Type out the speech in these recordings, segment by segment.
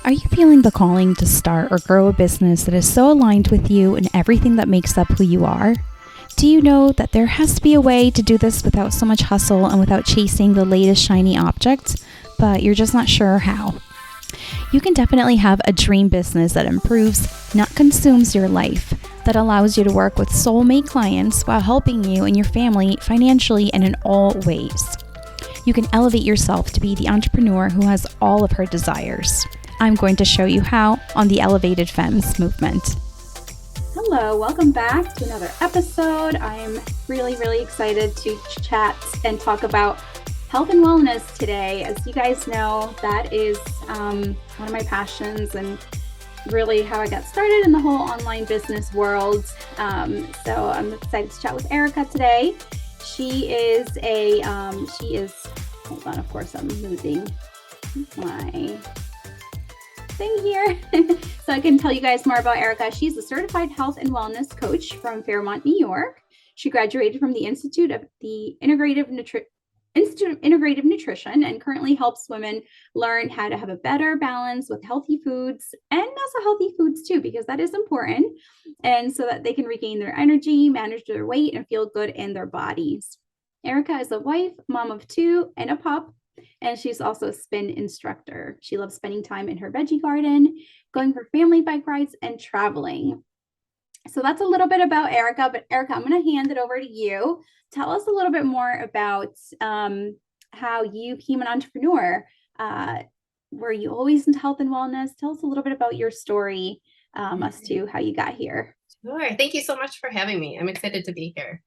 Are you feeling the calling to start or grow a business that is so aligned with you and everything that makes up who you are? Do you know that there has to be a way to do this without so much hustle and without chasing the latest shiny object, but you're just not sure how? You can definitely have a dream business that improves, not consumes your life, that allows you to work with soulmate clients while helping you and your family financially and in all ways. You can elevate yourself to be the entrepreneur who has all of her desires. I'm going to show you how on the Elevated Femmes movement. Hello, welcome back to another episode. I'm really excited to chat and talk about health and wellness today. As you guys know, that is one of my passions and really how I got started in the whole online business world. So I'm excited to chat with Erica today. Hold on, of course I'm moving my thing here so I can tell you guys more about Erica. She's a certified health and wellness coach from Fairmont, New York. She graduated from the Institute of Integrative Nutrition and currently helps women learn how to have a better balance with healthy foods and also healthy foods too, because that is important. And so that they can regain their energy, manage their weight, and feel good in their bodies. Erica is a wife, mom of 2, and a pup. And she's also a spin instructor. She loves spending time in her veggie garden, going for family bike rides, and traveling. So that's a little bit about Erica. But Erica, I'm going to hand it over to you. Tell us a little bit more about how you became an entrepreneur. Were you always into health and wellness? Tell us a little bit about your story as to how you got here. Sure. Thank you so much for having me. I'm excited to be here.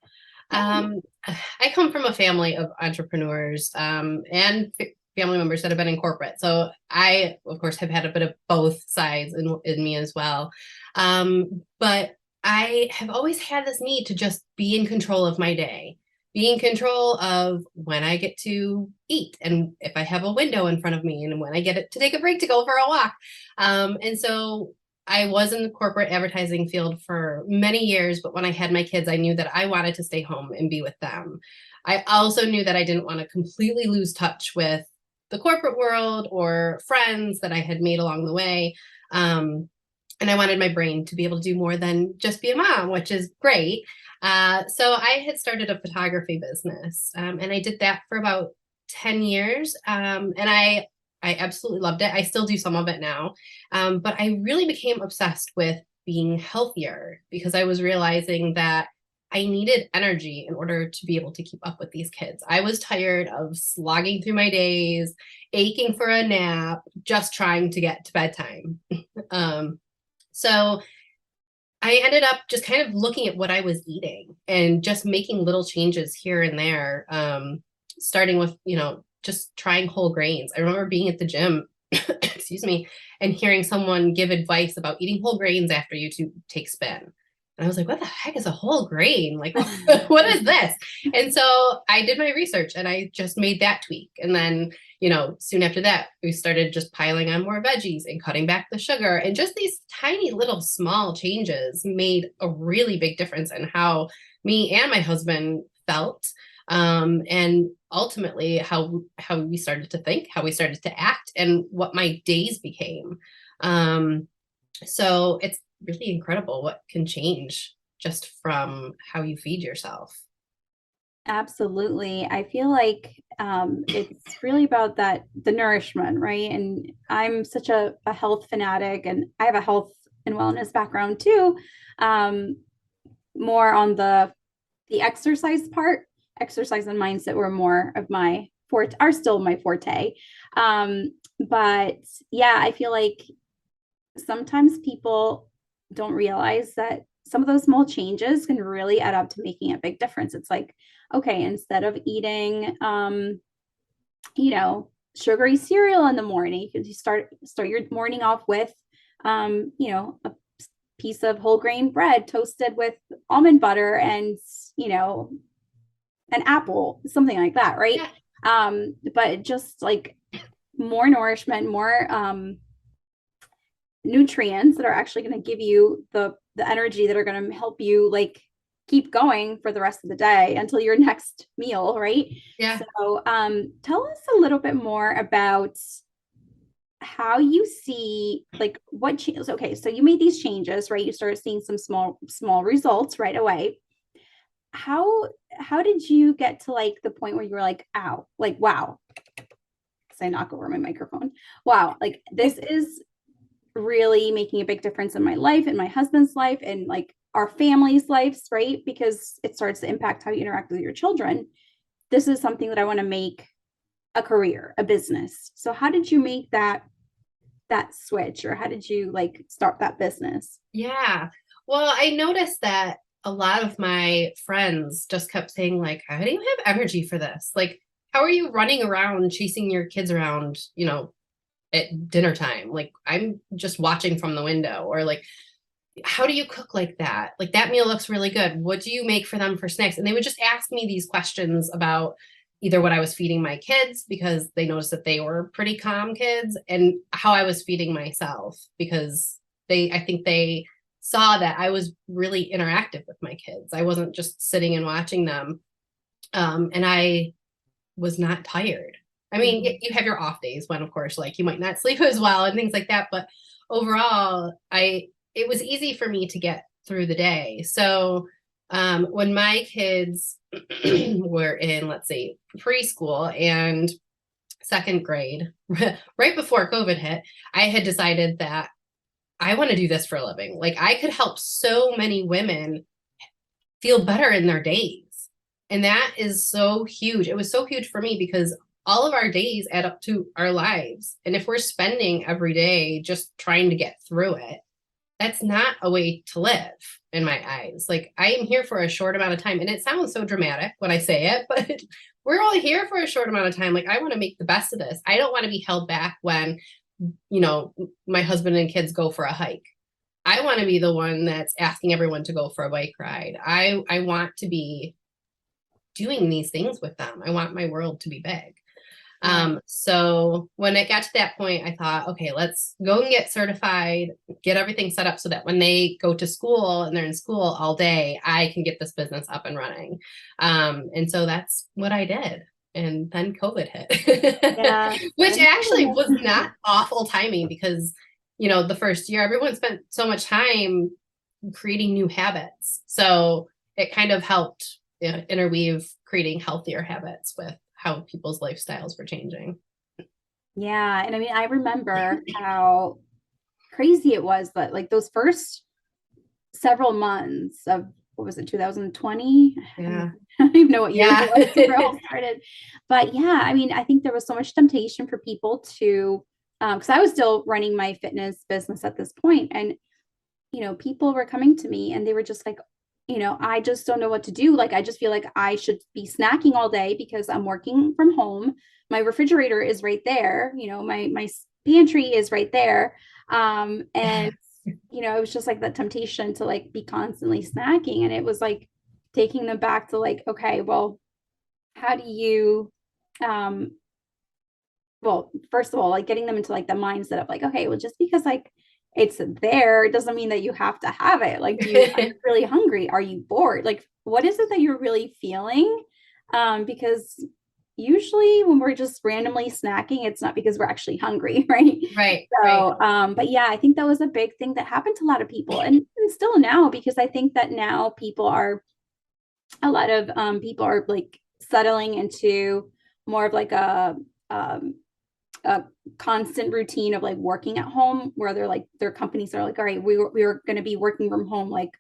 I come from a family of entrepreneurs and family members that have been in corporate. So I, of course, have had a bit of both sides in me as well. But I have always had this need to just be in control of my day, be in control of when I get to eat and if I have a window in front of me and when I get to take a break to go for a walk. And so I was in the corporate advertising field for many years, but when I had my kids, I knew that I wanted to stay home and be with them. I also knew that I didn't want to completely lose touch with the corporate world or friends that I had made along the way. And I wanted my brain to be able to do more than just be a mom, which is great. So I had started a photography business and I did that for about 10 years. And I absolutely loved it. I still do some of it now. But I really became obsessed with being healthier because I was realizing that I needed energy in order to be able to keep up with these kids. I was tired of slogging through my days, aching for a nap, just trying to get to bedtime. So I ended up just kind of looking at what I was eating and just making little changes here and there, starting with, just trying whole grains. I remember being at the gym, excuse me, and hearing someone give advice about eating whole grains after you take spin. And I was like, what the heck is a whole grain? Like, what is this? And so I did my research and I just made that tweak. And then, soon after that, we started just piling on more veggies and cutting back the sugar. And just these tiny little small changes made a really big difference in how me and my husband felt. And ultimately how we started to think, how we started to act, and what my days became. So it's really incredible what can change just from how you feed yourself. Absolutely. I feel like it's really about the nourishment, right? And I'm such a health fanatic, and I have a health and wellness background too. More on the exercise part. Exercise and mindset were more of my forte, are still my forte. But yeah, I feel like sometimes people don't realize that some of those small changes can really add up to making a big difference. It's like, okay, instead of eating, sugary cereal in the morning, you can start your morning off with, a piece of whole grain bread toasted with almond butter and, an apple, something like that, right? Yeah. But just like more nourishment, more nutrients that are actually going to give you the energy that are going to help you like keep going for the rest of the day until your next meal, right? Yeah. So tell us a little bit more about how you see, like, what changes. Okay, so you made these changes, right? You started seeing some small results right away. How did you get to like the point where you were like, ow, like, wow, because I knock over my microphone. Wow, like this is really making a big difference in my life, and my husband's life, and like our family's lives, right? Because it starts to impact how you interact with your children. This is something that I want to make a career, a business. So how did you make that switch, or how did you like start that business? Yeah. Well, I noticed that a lot of my friends just kept saying, like, how do you have energy for this? Like, how are you running around chasing your kids around, at dinner time? Like, I'm just watching from the window. Or like, how do you cook like that? Like, that meal looks really good. What do you make for them for snacks? And they would just ask me these questions about either what I was feeding my kids, because they noticed that they were pretty calm kids, and how I was feeding myself, because I think they saw that I was really interactive with my kids. I wasn't just sitting and watching them. And I was not tired. I mean, you have your off days when, of course, like you might not sleep as well and things like that. But overall, it was easy for me to get through the day. So when my kids were in, let's say, preschool and second grade, right before COVID hit, I had decided that I want to do this for a living. Like, I could help so many women feel better in their days. And that is so huge. It was so huge for me because all of our days add up to our lives. And if we're spending every day just trying to get through it, that's not a way to live in my eyes. Like, I am here for a short amount of time. And it sounds so dramatic when I say it, but we're all here for a short amount of time. Like, I want to make the best of this. I don't want to be held back when, my husband and kids go for a hike. I want to be the one that's asking everyone to go for a bike ride. I want to be doing these things with them. I want my world to be big. So when it got to that point, I thought, okay, let's go and get certified, get everything set up so that when they go to school and they're in school all day, I can get this business up and running. And so that's what I did. And then COVID hit, Yeah. which actually was not awful timing because, the first year, everyone spent so much time creating new habits. So it kind of helped interweave creating healthier habits with how people's lifestyles were changing. Yeah. And I mean, I remember how crazy it was, but like those first several months of, what was it, 2020? Yeah. I don't even know what year Yeah. it all started. But yeah, I mean, I think there was so much temptation for people to, because I was still running my fitness business at this point, and people were coming to me and they were just like, I just don't know what to do. Like, I just feel like I should be snacking all day because I'm working from home. My refrigerator is right there. My pantry is right there. And it was just like that temptation to like be constantly snacking. And it was like taking them back to like, okay, well, how do you, well, first of all, like getting them into like the mindset of like, okay, well, just because like it's there, it doesn't mean that you have to have it. Like, are you really hungry? Are you bored? Like, what is it that you're really feeling? Because usually when we're just randomly snacking, it's not because we're actually hungry, right? Right. So, but yeah, I think that was a big thing that happened to a lot of people, and still now, because I think that now a lot of people are like settling into more of like a constant routine of like working at home, where they're like, their companies are like, all right, we are going to be working from home like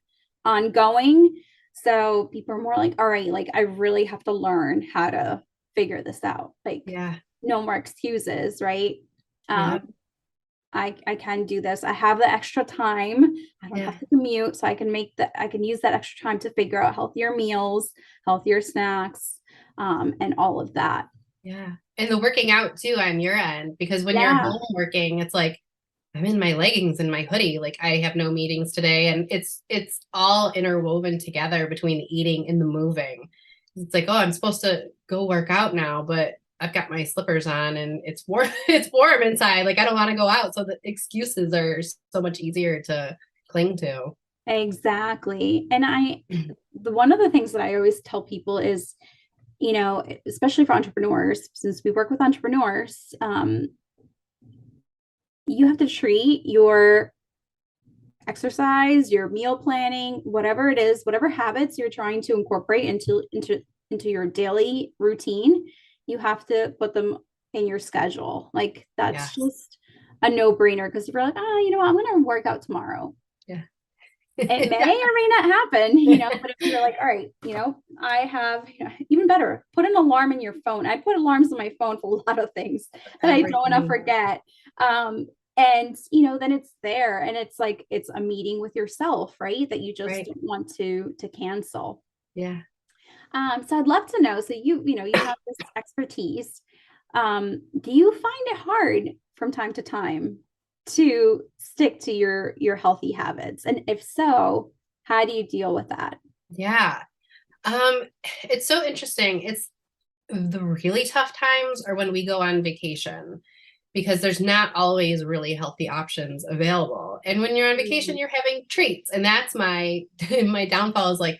ongoing. So people are more like, all right, like I really have to learn how to figure this out. Like, Yeah. no more excuses, right? Yeah. I can do this. I have the extra time. I don't have to commute, so I can use that extra time to figure out healthier meals, healthier snacks, and all of that. Yeah. And the working out too on your end, because when you're home working, it's like, I'm in my leggings and my hoodie. Like, I have no meetings today. And it's all interwoven together between the eating and the moving. It's like, oh, I'm supposed to go work out now, but I've got my slippers on and it's warm, it's warm inside. Like, I don't want to go out. So the excuses are so much easier to cling to. Exactly. And one of the things that I always tell people is, especially for entrepreneurs, since we work with entrepreneurs, you have to treat your exercise, your meal planning, whatever it is, whatever habits you're trying to incorporate into your daily routine, you have to put them in your schedule. Like that's Yes. just a no-brainer, because if you're like, oh, you know what, I'm going to work out tomorrow. Yeah. It may or may not happen, you know, but if you're like, all right, you know, I have, you know, even better, put an alarm in your phone. I put alarms on my phone for a lot of things that I don't want to forget. And, you know, then it's there, and it's like, it's a meeting with yourself, right? That you just Right. want to cancel. Yeah. So I'd love to know, so you know, you have this expertise. Do you find it hard from time to time to stick to your healthy habits? And if so, how do you deal with that? Yeah. It's so interesting. It's the really tough times are when we go on vacation, because there's not always really healthy options available. And when you're on vacation, you're having treats. And that's my my downfall, is like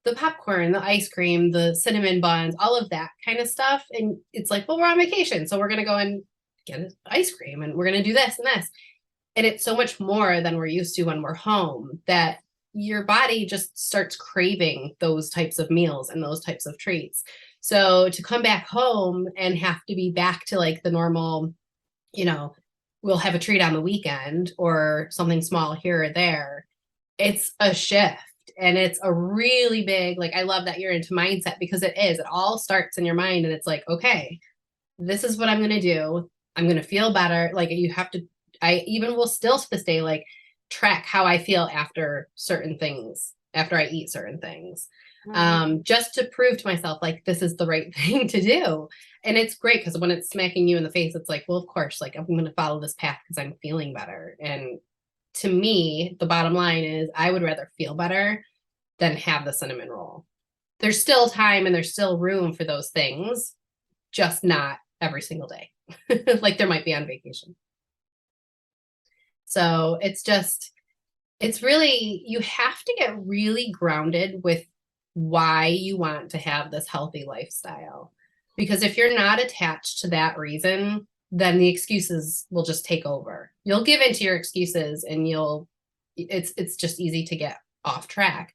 the popcorn, the ice cream, the cinnamon buns, all of that kind of stuff. And it's like, well, we're on vacation, so we're going to go and get ice cream, and we're going to do this and this. And it's so much more than we're used to when we're home, that your body just starts craving those types of meals and those types of treats. So to come back home and have to be back to like the normal, you know, we'll have a treat on the weekend or something small here or there, it's a shift. And it's a really big, like, I love that you're into mindset, because it is, it all starts in your mind. And it's like, okay, this is what I'm going to do. I'm going to feel better. Like, you have to, I even will still to this day, like, track how I feel after certain things, after I eat certain things, just to prove to myself, like, this is the right thing to do. And it's great, because when it's smacking you in the face, it's like, well, of course, like, I'm going to follow this path because I'm feeling better. And to me, the bottom line is, I would rather feel better than have the cinnamon roll. There's still time and there's still room for those things, just not every single day, like there might be on vacation. So it's really, you have to get really grounded with why you want to have this healthy lifestyle. Because if you're not attached to that reason, then the excuses will just take over. You'll give into your excuses, and it's just easy to get off track.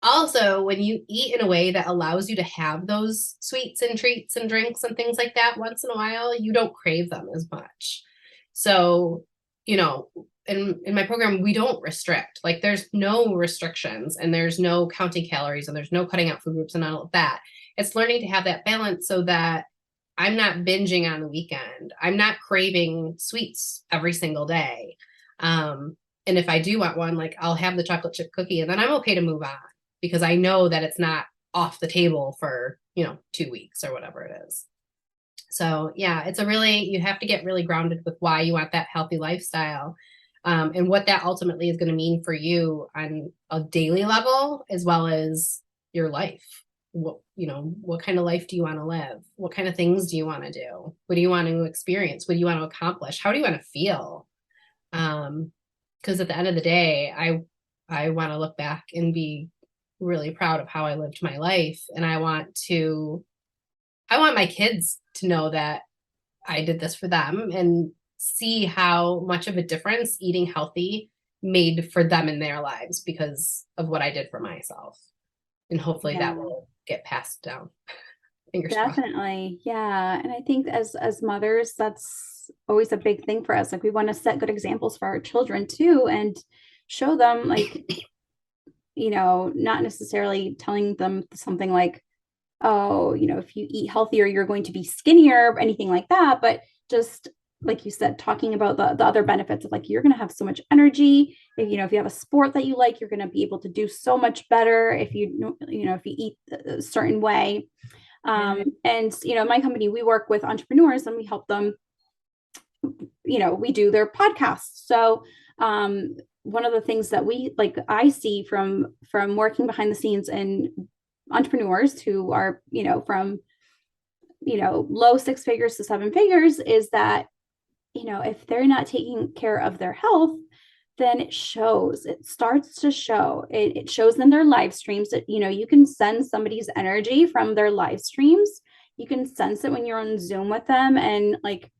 Also, when you eat in a way that allows you to have those sweets and treats and drinks and things like that once in a while, you don't crave them as much. So, you know, in my program, we don't restrict. Like, there's no restrictions, and there's no counting calories, and there's no cutting out food groups and all of that. It's learning to have that balance so that I'm not binging on the weekend. I'm not craving sweets every single day. And if I do want one, like, I'll have the chocolate chip cookie, and then I'm okay to move on, because I know that it's not off the table for, 2 weeks or whatever it is. So yeah, you have to get really grounded with why you want that healthy lifestyle, and what that ultimately is going to mean for you on a daily level, as well as your life. What kind of life do you want to live? What kind of things do you want to do? What do you want to experience? What do you want to accomplish? How do you want to feel? Because at the end of the day, I want to look back and be really proud of how I lived my life. And I want my kids to know that I did this for them, and see how much of a difference eating healthy made for them in their lives because of what I did for myself. And hopefully that will get passed down. Fingers crossed. Definitely. Yeah. And I think as mothers, that's always a big thing for us. Like, we want to set good examples for our children too, and show them, like, not necessarily telling them something like, oh, if you eat healthier, you're going to be skinnier or anything like that. But just like you said, talking about the other benefits of, like, you're going to have so much energy. If you have a sport that you like, you're going to be able to do so much better if you eat a certain way. And, my company, we work with entrepreneurs, and we help them, we do their podcasts. So, one of the things that I see from working behind the scenes and entrepreneurs who are, from, low 6 figures to 7 figures, is that, if they're not taking care of their health, then it starts to show. It shows in their live streams. That, you can sense somebody's energy from their live streams. You can sense it when you're on Zoom with them, and, like,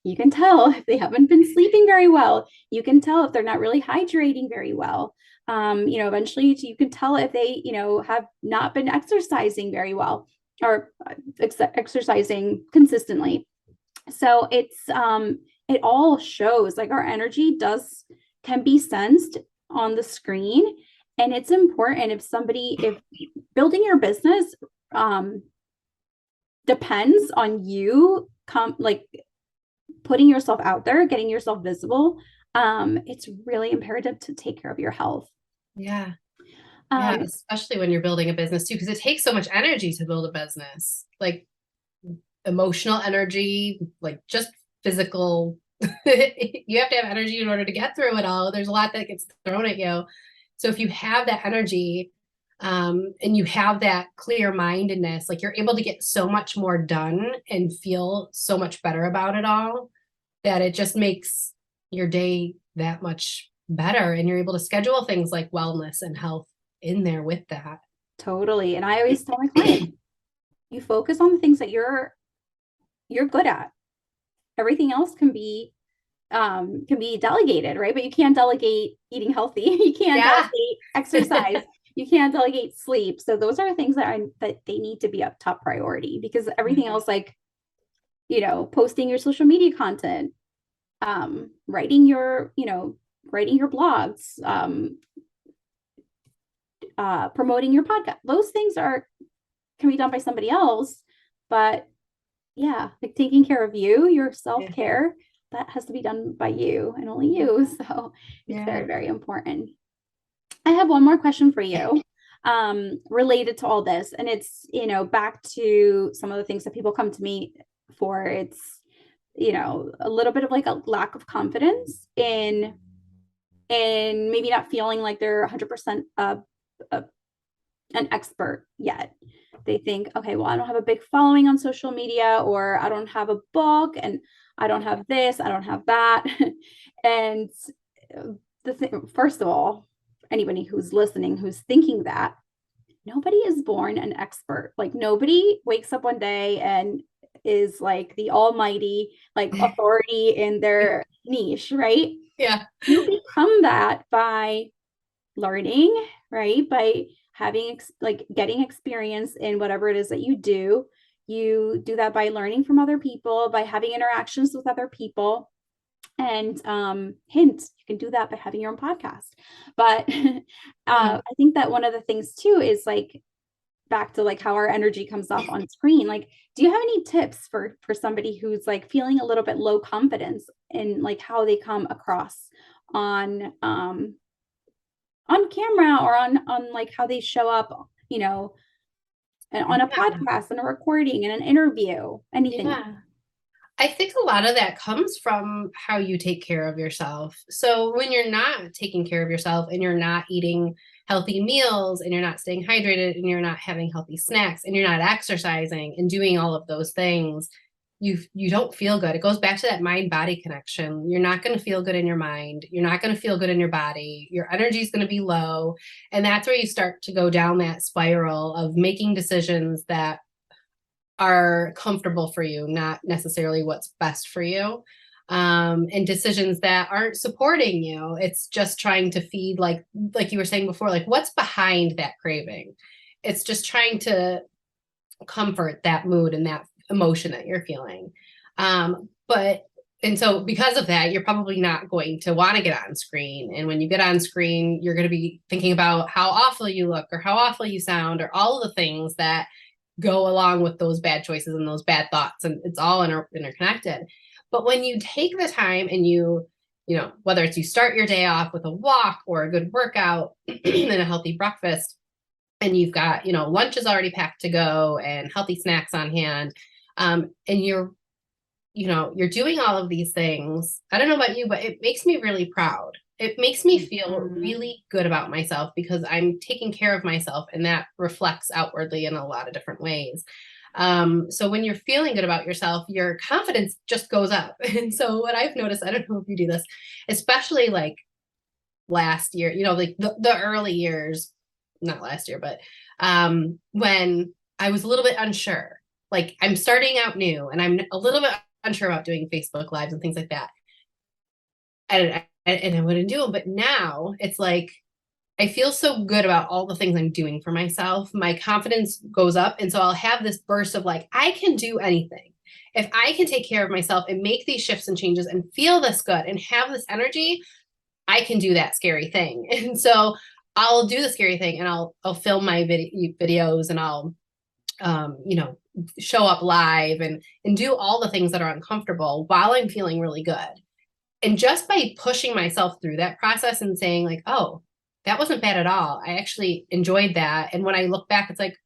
You can tell if they haven't been sleeping very well. You can tell if they're not really hydrating very well. Eventually you can tell if they, have not been exercising very well or exercising consistently. So it all shows, like, our energy can be sensed on the screen. And it's important if building your business depends on you putting yourself out there, getting yourself visible. It's really imperative to take care of your health. Yeah. Yeah, especially when you're building a business too, because it takes so much energy to build a business, like emotional energy, like just physical. You have to have energy in order to get through it all. There's a lot that gets thrown at you. So if you have that energy, and you have that clear mindedness, like, you're able to get so much more done and feel so much better about it all, that it just makes your day that much better. And you're able to schedule things like wellness and health in there with that. Totally. And I always tell my clients, you focus on the things that you're good at. Everything else can be delegated, right? But you can't delegate eating healthy. You can't delegate exercise. You can't delegate sleep. So those are things that they need to be a top priority, because everything else, like, posting your social media content, writing your blogs, promoting your podcast, those things can be done by somebody else. But yeah, like, taking care of your self-care, that has to be done by you and only you. So it's very, very important. I have one more question for you, related to all this. And it's, back to some of the things that people come to me for. It's, a little bit of like a lack of confidence in maybe not feeling like they're 100% an expert yet. They think, okay, well, I don't have a big following on social media, or I don't have a book, and I don't have this, I don't have that. And first of all, anybody who's listening, who's thinking that, nobody is born an expert. Like, nobody wakes up one day and is like the almighty, like, authority in their niche, right? Yeah. You become that by learning, right? By having getting experience in whatever it is that you do. You do that by learning from other people, by having interactions with other people. And hint, you can do that by having your own podcast. But I think that one of the things too is, like, back to like how our energy comes off on screen. Like, do you have any tips for somebody who's like feeling a little bit low confidence in like how they come across on camera, or on like how they show up, on a podcast and a recording and an interview, anything? Yeah. I think a lot of that comes from how you take care of yourself. So when you're not taking care of yourself, and you're not eating healthy meals, and you're not staying hydrated, and you're not having healthy snacks, and you're not exercising and doing all of those things, you don't feel good. It goes back to that mind-body connection. You're not going to feel good in your mind. You're not going to feel good in your body. Your energy is going to be low. And that's where you start to go down that spiral of making decisions that are comfortable for you, not necessarily what's best for you, and decisions that aren't supporting you. It's just trying to feed, like you were saying before, like, what's behind that craving. It's just trying to comfort that mood and that emotion that you're feeling. And so because of that, you're probably not going to want to get on screen. And when you get on screen, you're going to be thinking about how awful you look, or how awful you sound, or all of the things that go along with those bad choices and those bad thoughts. And it's all interconnected. But when you take the time and whether it's you start your day off with a walk or a good workout and a healthy breakfast, and you've got, lunch is already packed to go and healthy snacks on hand, and you're doing all of these things. I don't know about you, but it makes me really proud. It makes me feel really good about myself, because I'm taking care of myself, and that reflects outwardly in a lot of different ways. So when you're feeling good about yourself, your confidence just goes up. And so what I've noticed, I don't know if you do this, especially like last year, like the early years, not last year, but when I was a little bit unsure, like, I'm starting out new and I'm a little bit unsure about doing Facebook Lives and things like that. And I wouldn't do them. But now it's like, I feel so good about all the things I'm doing for myself. My confidence goes up. And so I'll have this burst of like, I can do anything. If I can take care of myself and make these shifts and changes and feel this good and have this energy, I can do that scary thing. And so I'll do the scary thing and I'll film my videos and I'll, show up live and do all the things that are uncomfortable while I'm feeling really good. And just by pushing myself through that process and saying like, oh, that wasn't bad at all. I actually enjoyed that. And when I look back, it's like,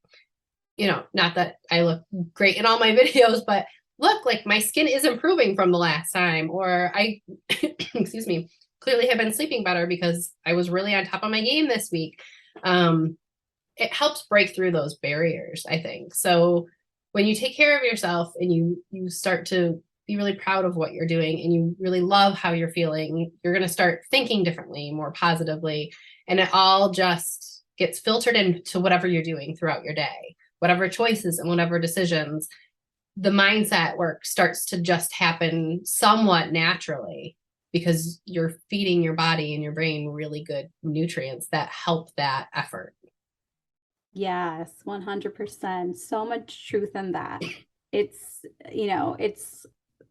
not that I look great in all my videos, but look, like my skin is improving from the last time, or I, excuse me, clearly have been sleeping better because I was really on top of my game this week. It helps break through those barriers, I think. So when you take care of yourself and you start to be really proud of what you're doing and you really love how you're feeling, you're going to start thinking differently, more positively. And it all just gets filtered into whatever you're doing throughout your day, whatever choices and whatever decisions. The mindset work starts to just happen somewhat naturally because you're feeding your body and your brain really good nutrients that help that effort. Yes, 100%. So much truth in that. It's, it's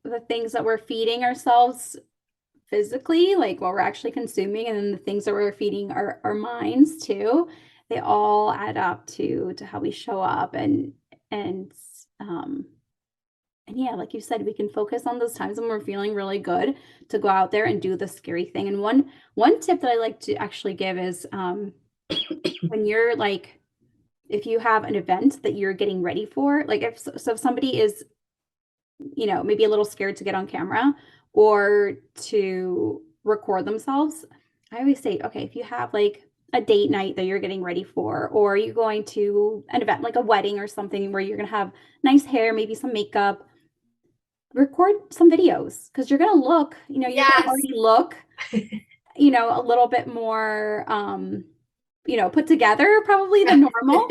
the things that we're feeding ourselves physically, like what we're actually consuming, and then the things that we're feeding our minds too. They all add up to how we show up and yeah, like you said, we can focus on those times when we're feeling really good to go out there and do the scary thing. And one tip that I like to actually give is when you're like, if you have an event that you're getting ready for, like if somebody is, maybe a little scared to get on camera or to record themselves, I always say, okay, if you have like a date night that you're getting ready for, or you're going to an event like a wedding or something where you're going to have nice hair, maybe some makeup, record some videos because you're going to look, you're going to already look, a little bit more, put together probably than normal.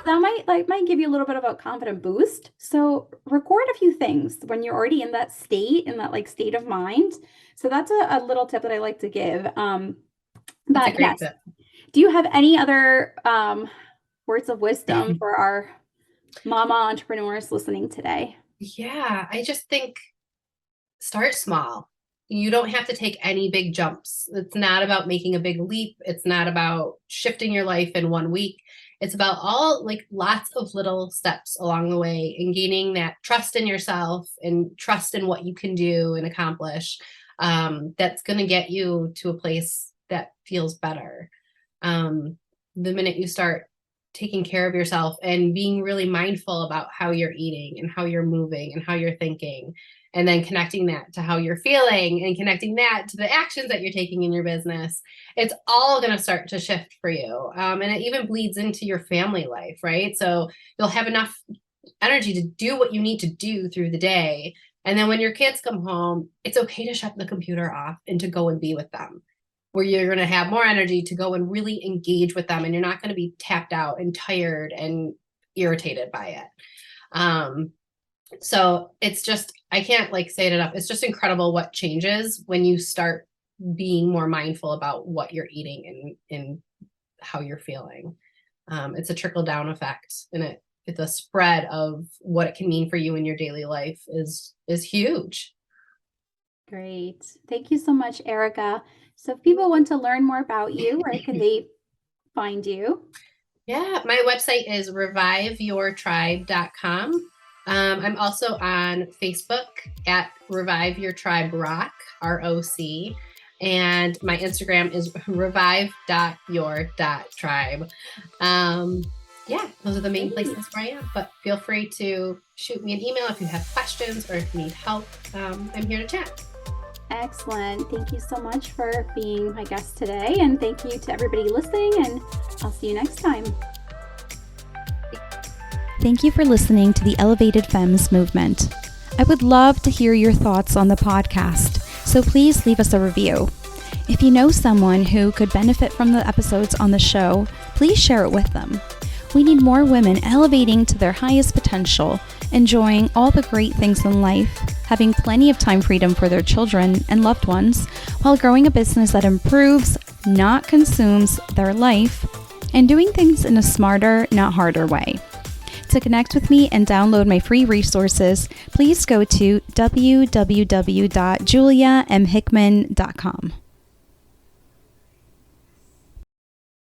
That might give you a little bit of a confident boost. So record a few things when you're already in that state, in that like state of mind. So that's a little tip that I like to give. But yes, tip. Do you have any other words of wisdom for our mama entrepreneurs listening today? Yeah, I just think start small. You don't have to take any big jumps. It's not about making a big leap. It's not about shifting your life in 1 week. It's about lots of little steps along the way and gaining that trust in yourself and trust in what you can do and accomplish. That's going to get you to a place that feels better. The minute you start taking care of yourself and being really mindful about how you're eating and how you're moving and how you're thinking, and then connecting that to how you're feeling and connecting that to the actions that you're taking in your business, it's all going to start to shift for you. And it even bleeds into your family life, right? So you'll have enough energy to do what you need to do through the day. And then when your kids come home, it's okay to shut the computer off and to go and be with them, where you're going to have more energy to go and really engage with them. And you're not going to be tapped out and tired and irritated by it. So it's just, I can't say it enough. It's just incredible what changes when you start being more mindful about what you're eating and how you're feeling. It's a trickle down effect, and the spread of what it can mean for you in your daily life is huge. Great. Thank you so much, Erica. So if people want to learn more about you, where can they find you? Yeah, my website is reviveyourtribe.com. I'm also on Facebook at Revive Your Tribe Rock, ROC. And my Instagram is revive.your.tribe. Yeah, those are the main places where I am. But feel free to shoot me an email if you have questions or if you need help. I'm here to chat. Excellent. Thank you so much for being my guest today. And thank you to everybody listening. And I'll see you next time. Thank you for listening to the Elevated Femmes movement. I would love to hear your thoughts on the podcast, so please leave us a review. If you know someone who could benefit from the episodes on the show, please share it with them. We need more women elevating to their highest potential, enjoying all the great things in life, having plenty of time freedom for their children and loved ones, while growing a business that improves, not consumes, their life, and doing things in a smarter, not harder way. To connect with me and download my free resources, please go to www.juliamhickman.com.